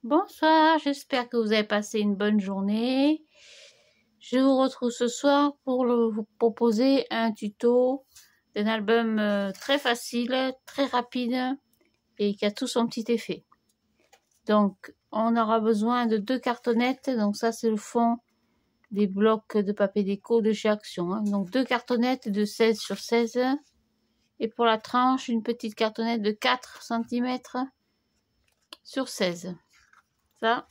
Bonsoir, j'espère que vous avez passé une bonne journée. Je vous retrouve ce soir pour vous proposer un tuto d'un album très facile, très rapide et qui a tout son petit effet. Donc, on aura besoin de 2 cartonnettes. Donc ça, c'est le fond des blocs de papier déco de chez Action. Hein. Donc 2 cartonnettes de 16 sur 16. Et pour la tranche, une petite cartonnette de 4 cm sur 16. Ça,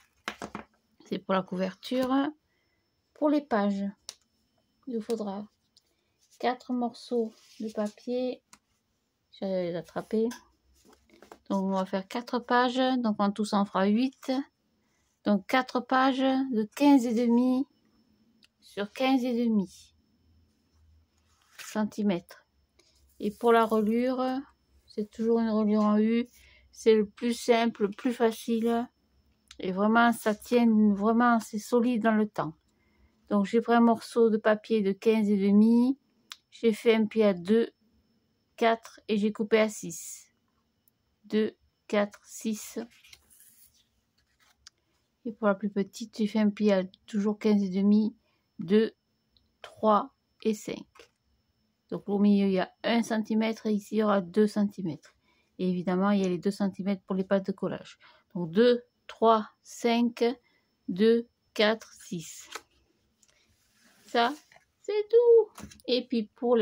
c'est pour la couverture. Pour les pages, il vous faudra 4 morceaux de papier. J'allais les attraper. Donc, on va faire 4 pages. Donc, en tout, ça en fera 8. Donc, 4 pages de 15,5 sur 15,5 cm. Et pour la reliure, c'est toujours une reliure en U. C'est le plus simple, le plus facile. Et vraiment, ça tient vraiment, c'est solide dans le temps. Donc, j'ai pris un morceau de papier de 15,5. J'ai fait un pli à 2, 4 et j'ai coupé à 6. 2, 4, 6. Et pour la plus petite, j'ai fait un pli à toujours 15,5, 2, 3 et 5. Donc, au milieu, il y a 1 cm et ici, il y aura 2 cm. Et évidemment, il y a les 2 cm pour les pattes de collage. Donc, 2, 3, 5, 2, 4, 6. Ça, c'est tout. Et puis, pour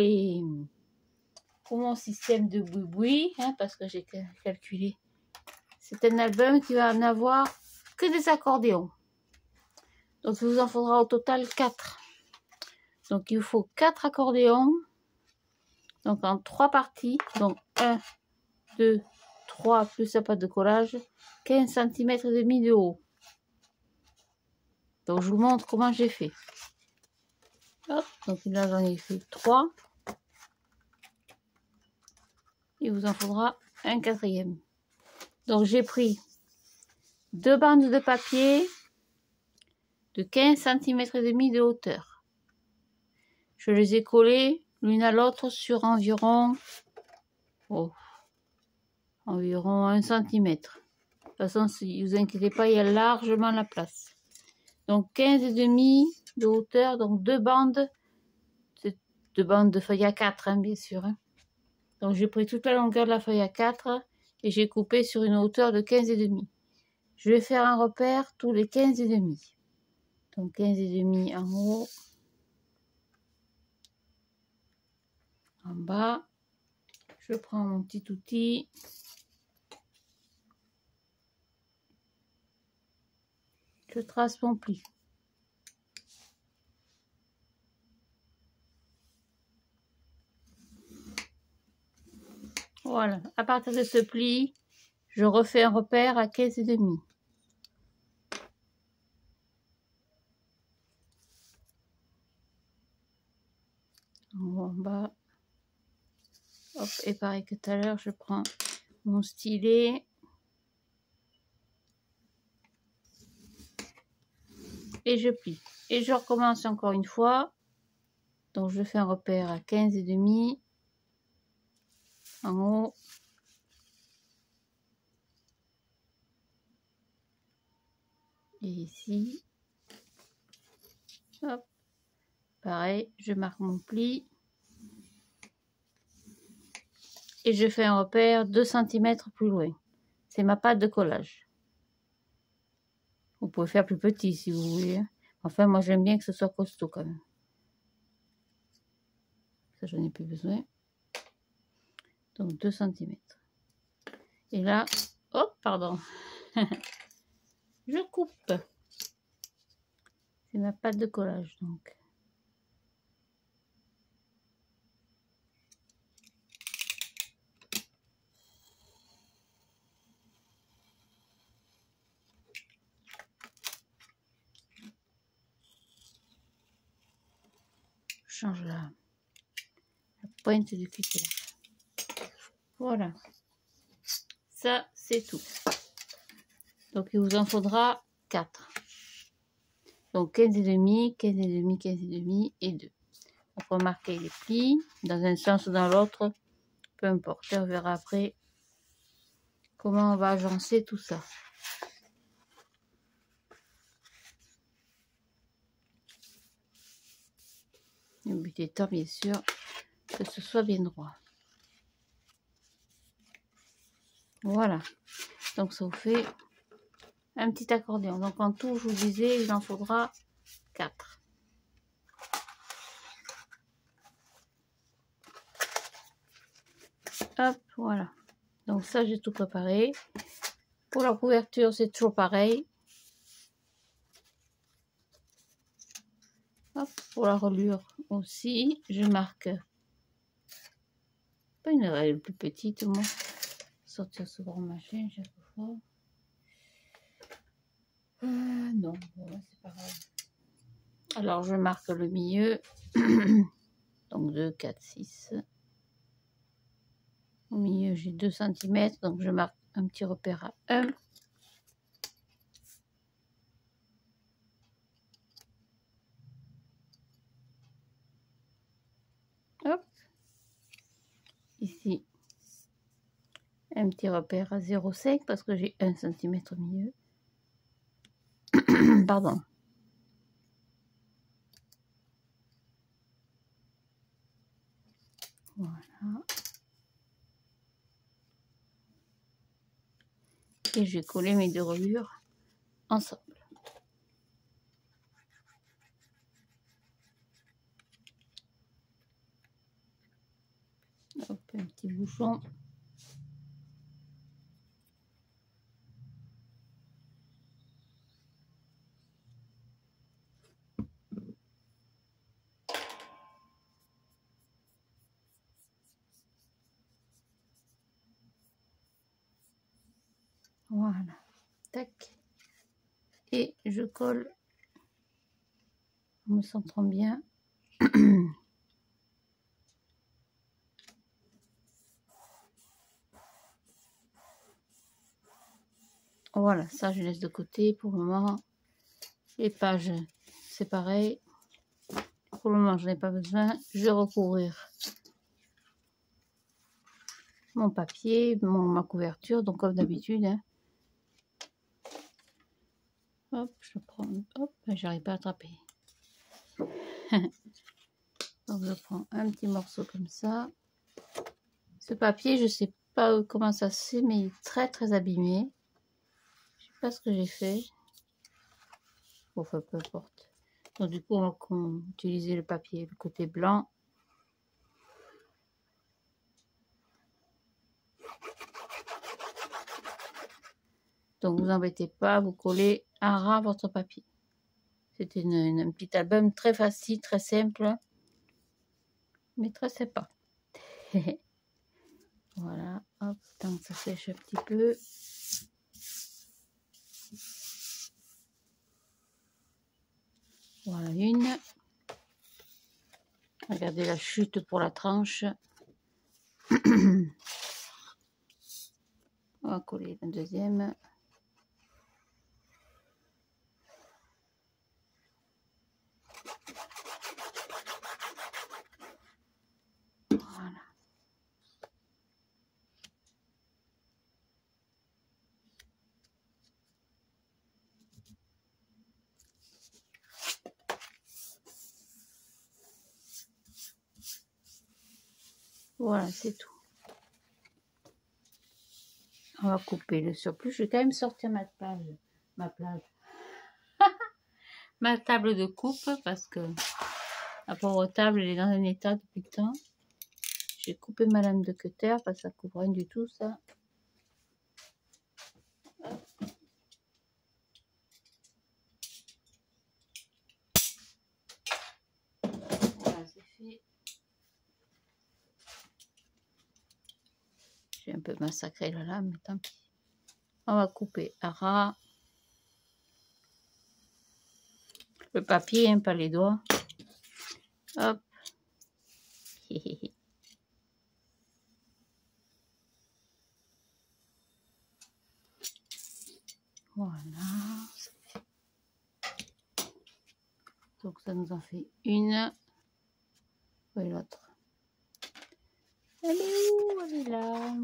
mon système de boui-boui, hein, parce que j'ai calculé, c'est un album qui va en avoir que des accordéons. Donc, il vous en faudra au total 4. Donc, il vous faut 4 accordéons. Donc, en 3 parties. Donc, 1, 2, 3, plus la pâte de collage. 15 cm et demi de haut. Donc, je vous montre comment j'ai fait. Hop, donc là, j'en ai fait 3. Il vous en faudra un 4e. Donc, j'ai pris 2 bandes de papier de 15 cm et demi de hauteur. Je les ai collées l'une à l'autre sur environ 1 cm. De toute façon, si vous inquiétez pas, il y a largement la place. Donc 15,5 de hauteur, donc 2 bandes, c'est 2 bandes de feuille A4, hein, bien sûr. Hein. Donc j'ai pris toute la longueur de la feuille A4 et j'ai coupé sur une hauteur de 15,5. Je vais faire un repère tous les 15,5. Donc 15,5 en haut. En bas, je prends mon petit outil. Je trace mon pli. Voilà, à partir de ce pli, je refais un repère à 15,5. En bas. Hop, et pareil que tout à l'heure, je prends mon stylet. Et je plie. Et je recommence encore une fois. Donc je fais un repère à 15,5 en haut. Et ici. Hop. Pareil, je marque mon pli. Et je fais un repère 2 cm plus loin. C'est ma pâte de collage. Vous pouvez faire plus petit si vous voulez. Enfin, moi j'aime bien que ce soit costaud quand même. Ça, j'en ai plus besoin. Donc 2 cm. Et là, hop, pardon. Je coupe. C'est ma pâte de collage donc. Je change la pointe du cutter. Voilà. Ça, c'est tout. Donc, il vous en faudra 4. Donc, 15,5, 15,5, 15,5 et 2. Donc, remarquez les plis dans un sens ou dans l'autre. Peu importe. On verra après comment on va agencer tout ça. Le but étant, bien sûr, que ce soit bien droit. Voilà. Donc, ça vous fait un petit accordéon. Donc, en tout, je vous disais, il en faudra 4. Hop, voilà. Donc, ça, j'ai tout préparé. Pour la couverture, c'est toujours pareil. Hop, pour la reliure aussi, je marque pas une règle plus petite, moi. Sortir ce grand machin chaque fois. Non, bon, c'est pas grave. Alors, je marque le milieu. Donc, 2, 4, 6. Au milieu, j'ai 2 cm. Donc, je marque un petit repère à 1. Hop. Ici, un petit repère à 0,5 parce que j'ai 1 cm au milieu. Pardon. Voilà. Et je vais coller mes 2 reliures ensemble. Hop, un petit bouchon. Voilà. Tac. Et je colle en me centrant bien. Voilà, ça je laisse de côté pour le moment. Les pages, c'est pareil. Pour le moment, je n'ai pas besoin. Je vais recouvrir mon papier, ma couverture, donc comme d'habitude. Hein. Hop, je prends. Hop, j'arrive pas à attraper. Donc je prends un petit morceau comme ça. Ce papier, je sais pas comment ça se fait, mais il est très très abîmé. Je sais pas ce que j'ai fait. Bon, enfin, peu importe. Donc du coup, on va utiliser le papier, le côté blanc. Donc vous embêtez pas, vous collez à ras votre papier. C'est un petit album très facile, très simple, mais très sympa. Voilà, hop, tant que ça sèche un petit peu. Voilà une. Regardez la chute pour la tranche. On va coller la deuxième. Voilà. Voilà, c'est tout. On va couper le surplus. Je vais quand même sortir ma table de coupe parce que la pauvre table elle est dans un état depuis le temps. J'ai coupé ma lame de cutter parce que ça couvre rien du tout ça. Voilà, c'est fait. J'ai un peu massacré la lame, mais tant pis. On va couper à ras. Le papier, hein, pas les doigts. Hop. Voilà. Donc ça nous en fait une. Où est l'autre? Elle est où? Elle est là.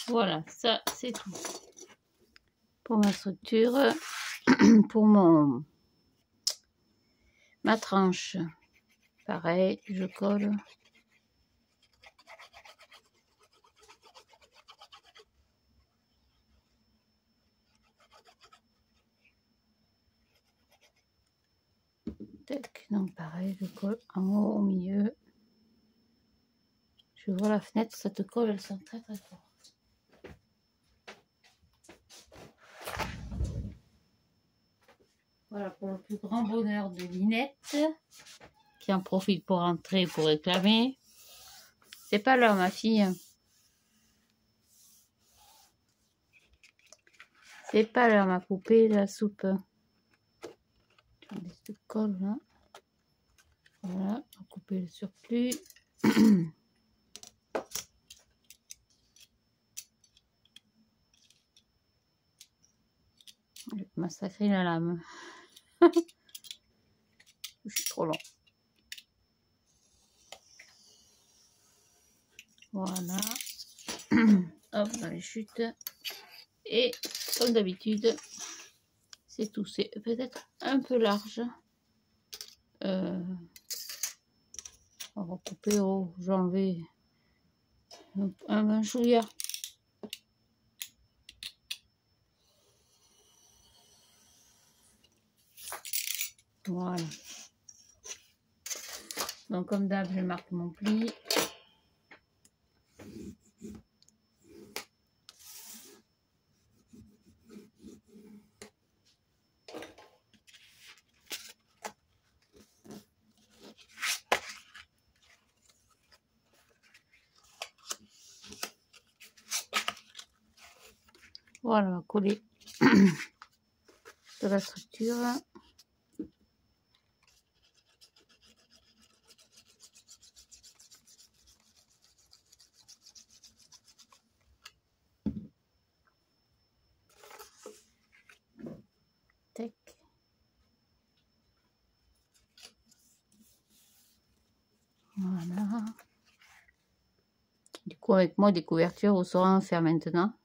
Voilà, ça c'est tout. Pour ma structure, pour ma tranche, pareil, je colle. Tac, donc pareil, je colle en haut, au milieu. Je vois la fenêtre, cette colle, elle sent très très fort. Voilà pour le plus grand bonheur de Linette, qui en profite pour rentrer pour réclamer. C'est pas l'heure, ma fille. C'est pas l'heure, ma poupée, la soupe. On laisse le colle là. Voilà, on va couper le surplus. Je vais massacrer la lame. Je suis trop long. Voilà. Hop, dans les chutes. Et comme d'habitude, c'est tout. C'est peut-être un peu large. On va recouper. Oh, j'ai enlevé un chouïa. Voilà. Donc comme d'hab, je marque mon pli. Voilà, on va coller de la structure. Tac. Voilà. Du coup, avec moi, des couvertures au saurez en faire maintenant.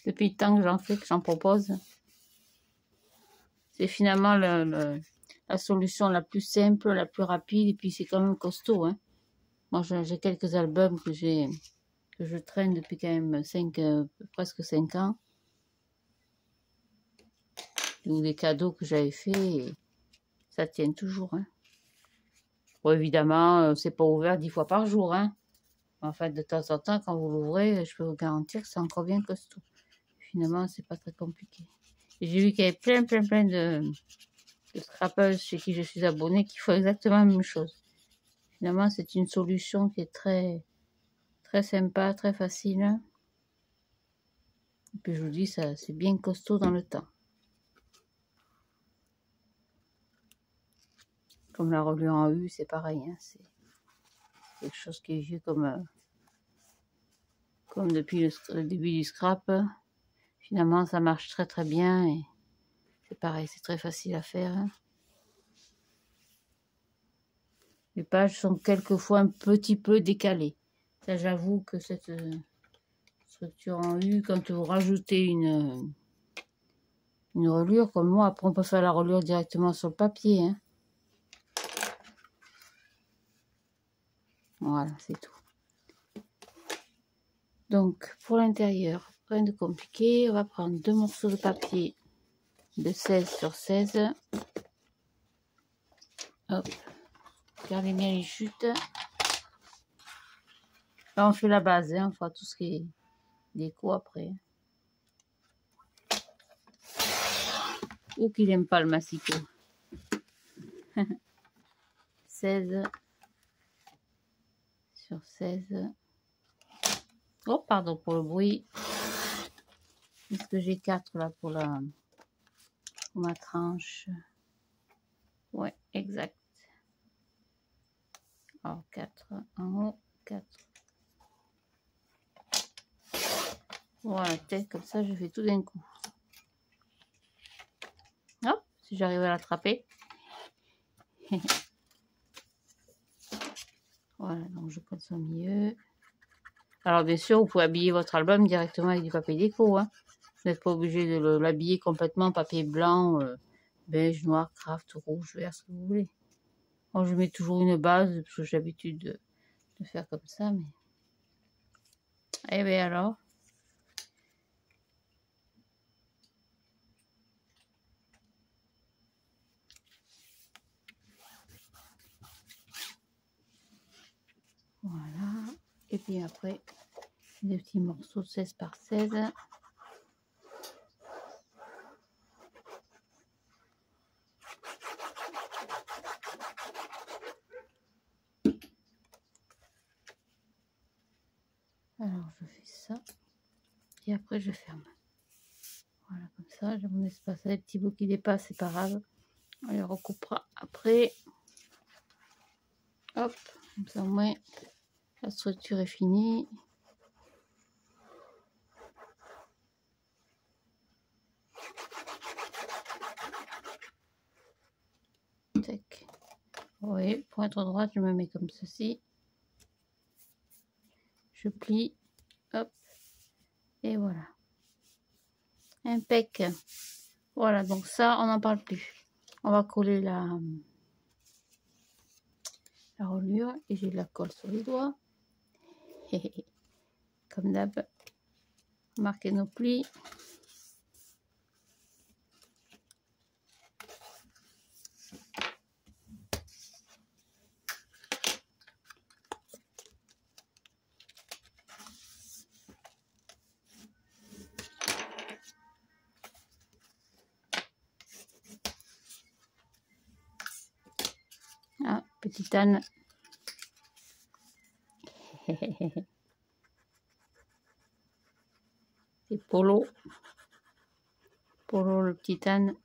Depuis le temps que j'en fais, que j'en propose. C'est finalement la solution la plus simple, la plus rapide, et puis c'est quand même costaud. Hein. Moi, j'ai quelques albums que je traîne depuis quand même presque 5 ans. Ou des cadeaux que j'avais fait, et ça tient toujours. Hein. Bon, évidemment, c'est pas ouvert 10 fois par jour. Hein. En fait, de temps en temps, quand vous l'ouvrez, je peux vous garantir que c'est encore bien costaud. Finalement, c'est pas très compliqué. J'ai vu qu'il y avait plein de scrappeuses chez qui je suis abonnée qui font exactement la même chose. Finalement, c'est une solution qui est très, très sympa, très facile. Et puis je vous dis, ça, c'est bien costaud dans le temps. Comme la reliure en U, c'est pareil. Hein, c'est quelque chose qui est vieux comme depuis le début du scrap. Finalement, ça marche très très bien. Et c'est pareil, c'est très facile à faire. Hein. Les pages sont quelquefois un petit peu décalées. Ça, j'avoue que cette structure en U, quand vous rajoutez une reliure comme moi, après on peut faire la reliure directement sur le papier. Hein. Voilà, c'est tout. Donc, pour l'intérieur, rien de compliqué. On va prendre 2 morceaux de papier de 16 sur 16. Hop. Regardez bien les chutes. Là, on fait la base. Hein. On fera tout ce qui est déco après. Ou qu'il n'aime pas le massicot. 16 sur 16. Oh, pardon pour le bruit. Est-ce que j'ai 4 là pour ma tranche? Ouais, exact. Alors, 4 en haut, 4. Voilà, peut-être comme ça, je fais tout d'un coup. Hop, si j'arrive à l'attraper. Voilà, donc je colle ça au milieu. Alors bien sûr, vous pouvez habiller votre album directement avec du papier déco. Hein. Vous n'êtes pas obligé de l'habiller complètement papier blanc, beige, noir, craft, rouge, vert, ce que vous voulez. Moi, je mets toujours une base parce que j'ai l'habitude de faire comme ça. Mais... Eh bien alors. Voilà. Et puis après, des petits morceaux de 16 par 16. Alors, je fais ça. Et après, je ferme. Voilà, comme ça, j'ai mon espace. Les petits bouts qui dépassent, c'est pas grave. On les recoupera après. Hop, comme ça, au moins, la structure est finie. Tac. Oui, pour être droite, je me mets comme ceci. Je plie. Hop. Et voilà. Impec. Voilà, donc ça, on n'en parle plus. On va coller la reliure et j'ai de la colle sur les doigts. Comme d'hab. Marquer nos plis. Ah, petite Anne. C'est Polo. Polo, le petit âne.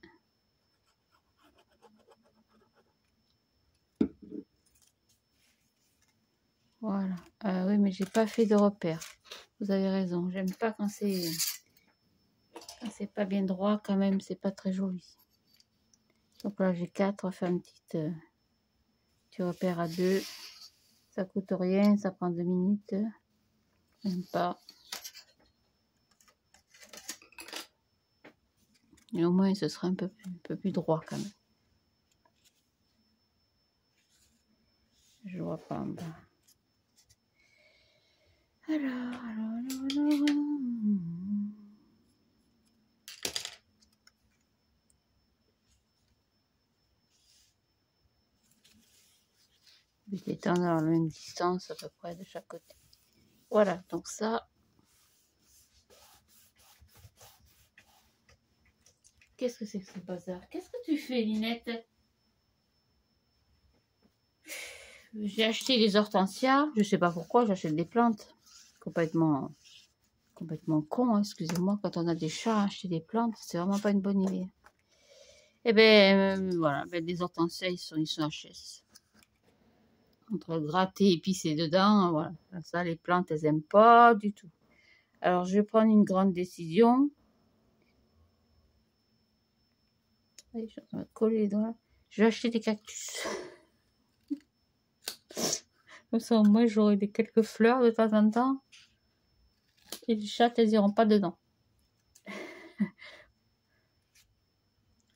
Voilà. Oui, mais j'ai pas fait de repère. Vous avez raison. J'aime pas quand c'est pas bien droit quand même. C'est pas très joli. Donc là, j'ai 4. On va faire un petit repère à 2. Ça coûte rien. Ça prend 2 minutes. Même pas. Et au moins, ce sera un peu plus droit quand même. Je vois pas en bas. Alors. Le but étant dans la même distance à peu près de chaque côté. Voilà, donc ça. Qu'est-ce que c'est que ce bazar? Qu'est-ce que tu fais, Linette? J'ai acheté des hortensias. Je sais pas pourquoi, j'achète des plantes. Complètement con, hein, excusez-moi. Quand on a des chats, acheter des plantes, c'est vraiment pas une bonne idée. Et ben voilà, des hortensias, ils sont HS. Entre gratter et pisser dedans, voilà. Ça, les plantes, elles aiment pas du tout. Alors, je vais prendre une grande décision. Allez, je vais coller les doigts. Je vais acheter des cactus. Comme ça, au moins, j'aurai quelques fleurs de temps en temps. Et les chats, elles iront pas dedans.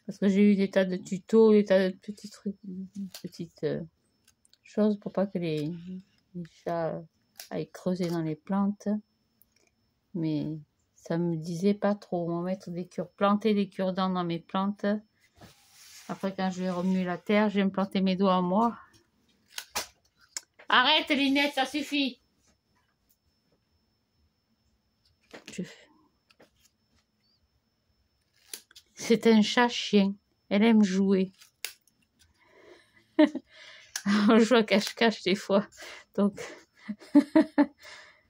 Parce que j'ai eu des tas de tutos, des tas de petits trucs, petites choses pour pas que les chats aillent creuser dans les plantes. Mais ça me disait pas trop. On va mettre planter des cure-dents dans mes plantes. Après, quand je vais remuer la terre, je vais me planter mes doigts à moi. Arrête, Linette, ça suffit. C'est un chat-chien. Elle aime jouer. On joue à cache-cache des fois. Donc,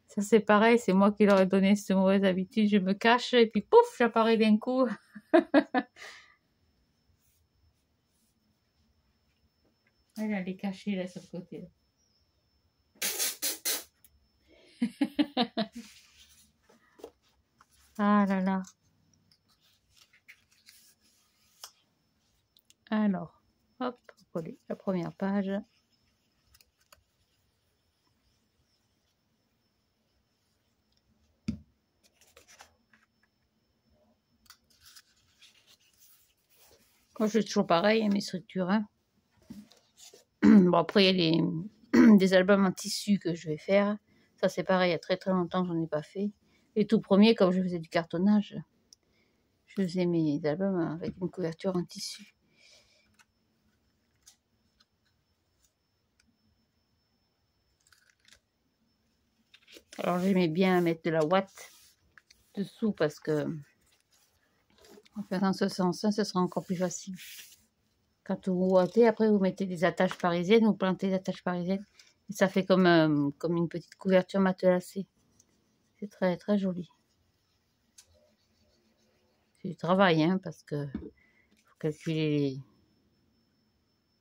ça c'est pareil. C'est moi qui leur ai donné cette mauvaise habitude. Je me cache et puis pouf, j'apparais d'un coup. Elle est cachée là sur le côté. Ah là là. Alors, hop, coller la première page. Moi, je fais toujours pareil, mes structures. Hein. Bon, après, il y a des albums en tissu que je vais faire. Ça, c'est pareil, il y a très très longtemps que j'en ai pas fait. Les tout premiers, comme je faisais du cartonnage, je faisais mes albums avec une couverture en tissu. Alors, j'aimais bien mettre de la ouate dessous parce que, en faire dans ce sens-là, ce sera encore plus facile. Quand vous ouatez, après, vous mettez des attaches parisiennes, vous plantez des attaches parisiennes. Et ça fait comme une petite couverture matelassée. C'est très très joli. C'est du travail, hein, parce que faut calculer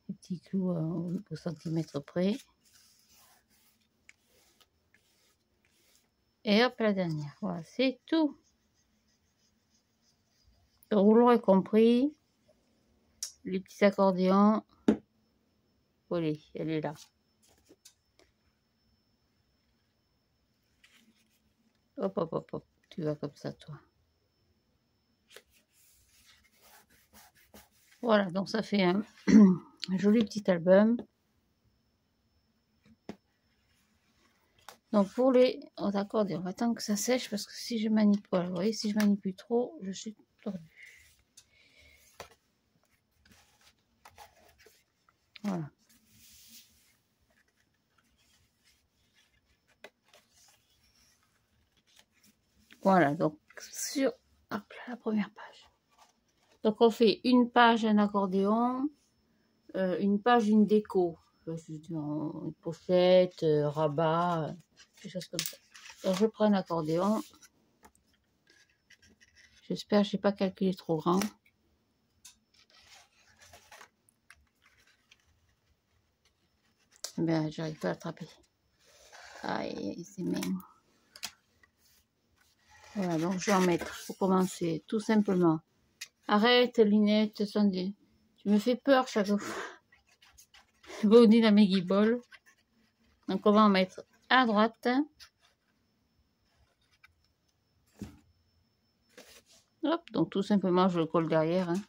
les petits clous au centimètre près. Et hop, la dernière. Voilà, c'est tout. Donc, vous l'aurez compris, les petits accordéons. Voilà, elle est là. Hop, hop, hop, hop. Tu vas comme ça, toi. Voilà, donc ça fait un joli petit album. Donc pour les accordéons, on va attendre que ça sèche parce que si je manipule, voilà, vous voyez, si je manipule trop, je suis tordue. Voilà. Voilà, donc sur hop, la première page. Donc on fait une page un accordéon, une page une déco, une pochette, rabat, des choses comme ça. Donc je prends un accordéon. J'espère que je n'ai pas calculé trop grand. Ben, j'arrive pas à l'attraper. Aïe, c'est mince. Voilà, donc je vais en mettre pour commencer, tout simplement. Arrête, Linette, Sandy. Tu me fais peur chaque fois. Bonnie dans mes guiboles. Donc on va en mettre à droite. Hop, donc tout simplement je le colle derrière. Hein.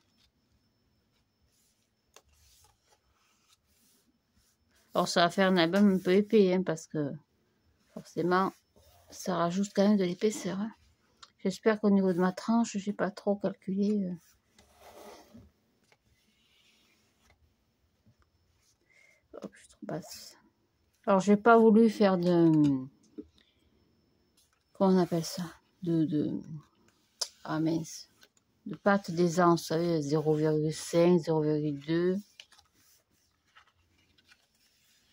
Alors ça va faire un album un peu épais, hein, parce que forcément ça rajoute quand même de l'épaisseur. Hein. J'espère qu'au niveau de ma tranche, j'ai pas trop calculé. Hop, je suis trop basse. Alors j'ai pas voulu faire de... Comment on appelle ça? Ah mince. De pâte d'aisance, vous savez, 0,5, 0,2.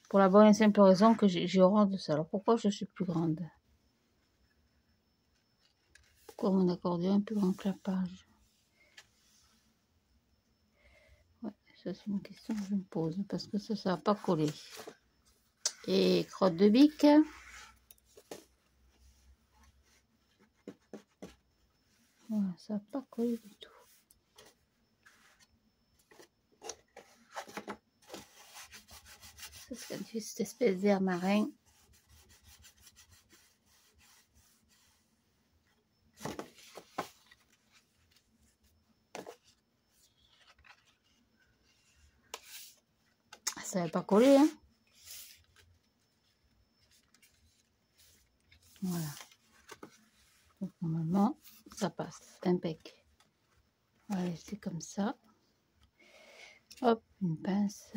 Pour la bonne et simple raison que j'ai horreur de ça. Alors pourquoi je suis plus grande? Pourquoi mon accordéon est plus grand que la page? Ouais, ça c'est une question que je me pose parce que ça va pas coller. Et crotte de bique. Voilà, ça va pas coller du tout. Ça c'est cette espèce d'air marin. Ça va pas coller, hein. Voilà. Donc normalement, ça passe. Impec. On va laisser comme ça. Hop, une pince.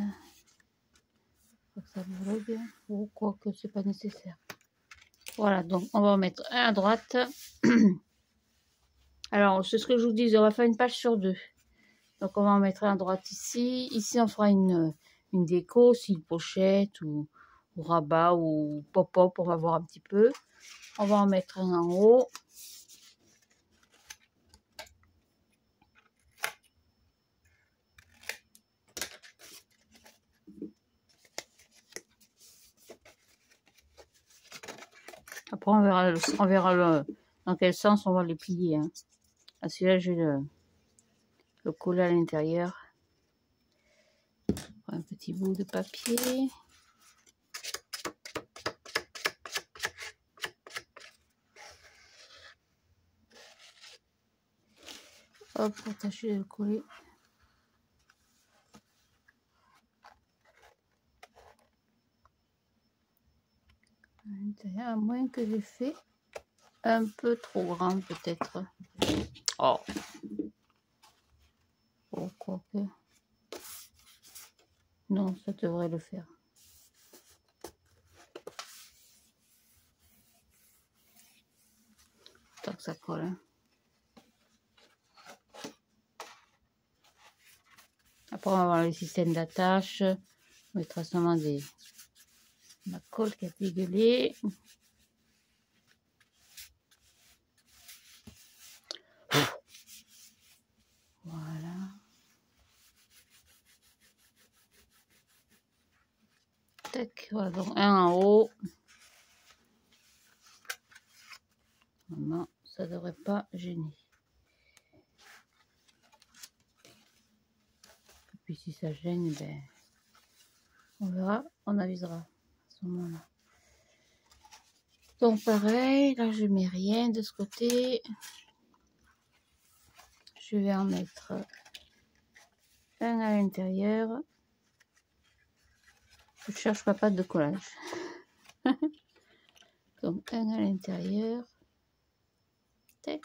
Faut que ça brûle bien. Ou quoi que c'est pas nécessaire. Voilà, donc on va en mettre un à droite. Alors, c'est ce que je vous dis, on va faire une page sur deux. Donc on va en mettre un à droite ici. Ici, on fera une déco, si une pochette ou rabat ou pop-up, on va voir un petit peu. On va en mettre un en haut. Après, on verra dans quel sens on va les plier. Hein. Ah, celui-là, je vais le coller à l'intérieur. Un petit bout de papier. Hop, pour tâcher de le coller. À moins que j'ai fait un peu trop grand peut-être. Oh. Oh, quoique. Non, ça devrait le faire. Tant que ça colle. Hein. Après, on va voir le système d'attache. On mettra seulement la colle qui a dégueulé. Voilà. Tac, voilà, donc un en haut. Normalement, ça devrait pas gêner. Et puis si ça gêne, ben, on verra, on avisera à ce moment-là. Donc pareil, là je mets rien de ce côté. Je vais en mettre un à l'intérieur. Je cherche pas de collage. Donc un à l'intérieur. Tac.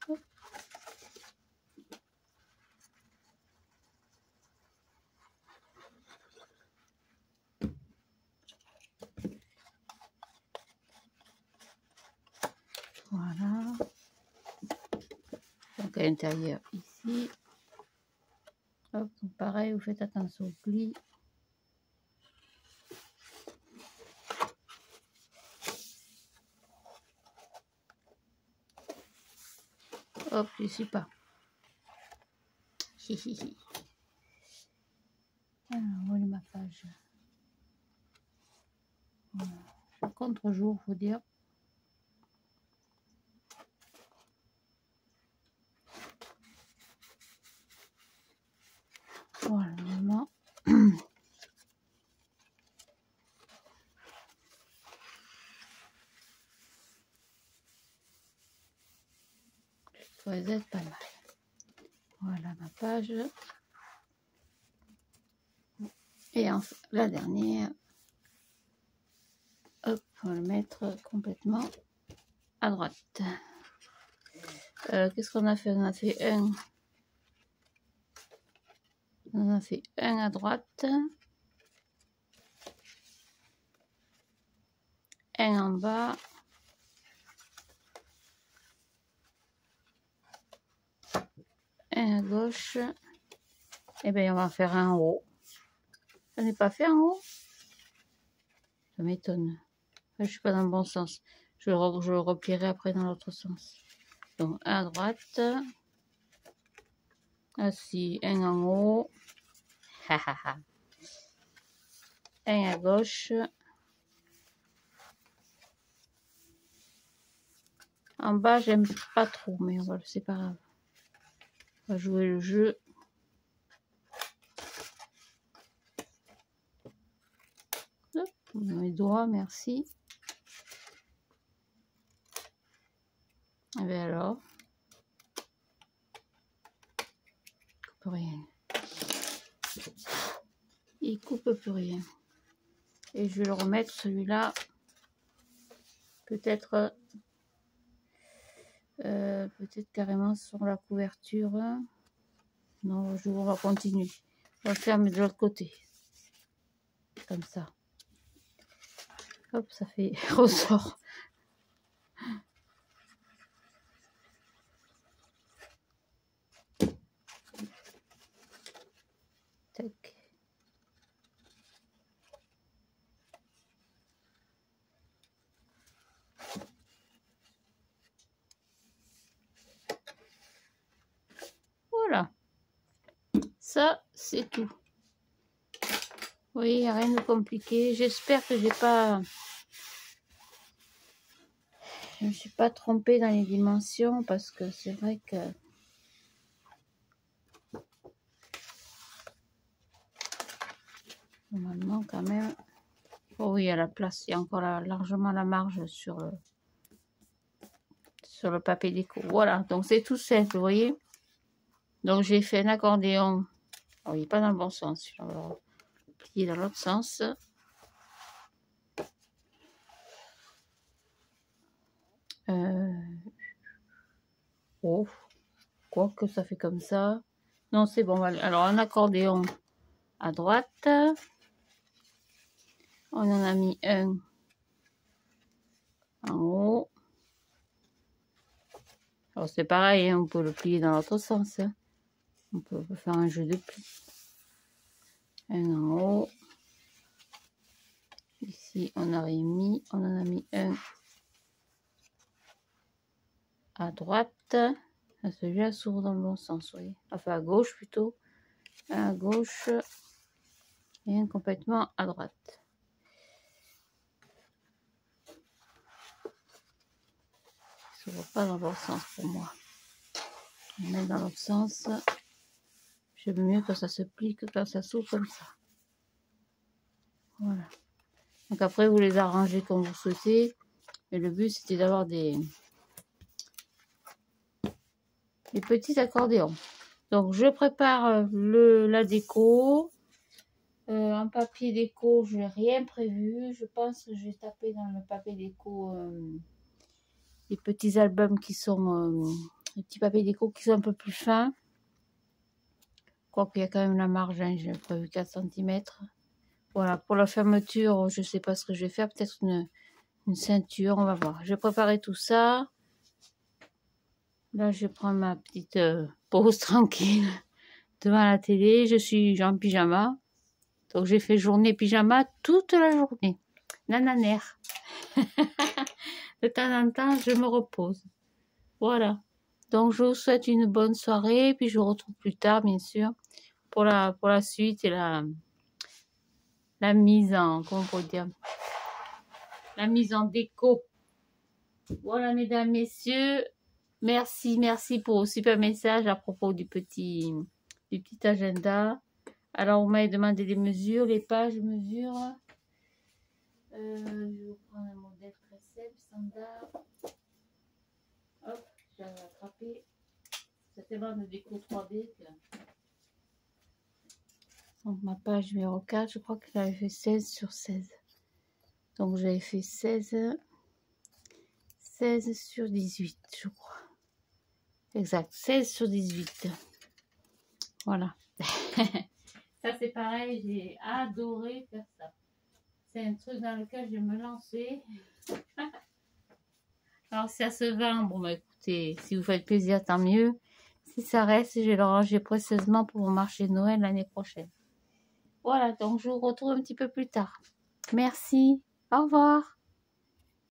Hop. Voilà. Donc à l'intérieur ici. Hop, donc pareil, vous faites attention au pli. Hop, je suis pas. Alors, voilà ma page. Voilà. Contre-jour, faut dire. Voilà, vraiment. Ça va être pas mal. Voilà ma page. Et enfin, la dernière. Hop, on va le mettre complètement à droite. Qu'est-ce qu'on a fait? On a fait un. On a fait un à droite. Un en bas. Un à gauche. Et bien, on va en faire un en haut. Ça n'est pas fait en haut? Ça m'étonne. Je ne suis pas dans le bon sens. Je le replierai après dans l'autre sens. Donc, un à droite. Ainsi, un en haut. Un à gauche. En bas, j'aime pas trop, mais voilà, c'est pas grave. On va jouer le jeu. Hop, mes doigts, merci. Et bien alors, il coupe rien. Il coupe plus rien. Et je vais le remettre celui-là. Peut-être carrément sur la couverture. Non, on va continuer. On va le faire mais de l'autre côté. Comme ça. Hop, ça fait ressort. Tac. Voilà. Ça, c'est tout. Oui, il n'y a rien de compliqué. J'espère que je me suis pas trompée dans les dimensions parce que c'est vrai que normalement quand même. Oh oui, il y a la place. Il y a encore largement la marge sur le papier déco. Voilà, donc c'est tout simple, vous voyez. Donc j'ai fait un accordéon. Alors, il n'est pas dans le bon sens. On va le plier dans l'autre sens. Oh, quoi que ça fait comme ça. Non, c'est bon. Alors un accordéon à droite. On en a mis un en haut. Alors c'est pareil, hein, on peut le plier dans l'autre sens. Hein. On peut faire un jeu de pli. Un en haut. Ici, on en a mis un à droite. Celui-là s'ouvre dans le bon sens, oui. Enfin, à gauche plutôt. Un à gauche et un complètement à droite. Il ne s'ouvre pas dans le bon sens pour moi. On met dans l'autre sens. J'aime mieux quand ça se plie que quand ça s'ouvre comme ça. Voilà. Donc après, vous les arrangez comme vous souhaitez. Mais le but, c'était d'avoir des petits accordéons. Donc, je prépare la déco. En papier déco, je n'ai rien prévu. Je pense que je vais taper dans le papier déco les petits albums qui sont... les petits papiers déco qui sont un peu plus fins. Quoique il y a quand même la marge, hein, j'ai prévu 4 cm. Voilà, pour la fermeture, je ne sais pas ce que je vais faire. Peut-être une ceinture, on va voir. Je vais préparer tout ça. Là, je prends ma petite pause tranquille devant la télé. Je suis en pyjama. Donc, j'ai fait journée pyjama toute la journée. Nananère. De temps en temps, je me repose. Voilà. Donc, je vous souhaite une bonne soirée. Puis, je vous retrouve plus tard, bien sûr, pour la suite et la mise en... Comment on peut dire? La mise en déco. Voilà, mesdames, messieurs. Merci pour le super message à propos du petit agenda. Alors, on m'a demandé des mesures, les pages de mesure. Je vais vous prendre un modèle très simple, standard. Hop, j'ai attrapé. C'est tellement de déco 3D que... Donc, ma page numéro 4, je crois que j'avais fait 16 sur 16. Donc, j'avais fait 16 sur 18, je crois. Exact, 16 sur 18. Voilà. Ça, c'est pareil, j'ai adoré faire ça. C'est un truc dans lequel je vais me lancer. Alors, si ça se vend, bon, bah, écoutez, si vous faites plaisir, tant mieux. Si ça reste, je vais le ranger précieusement pour mon marché de Noël l'année prochaine. Voilà, donc je vous retrouve un petit peu plus tard. Merci, au revoir.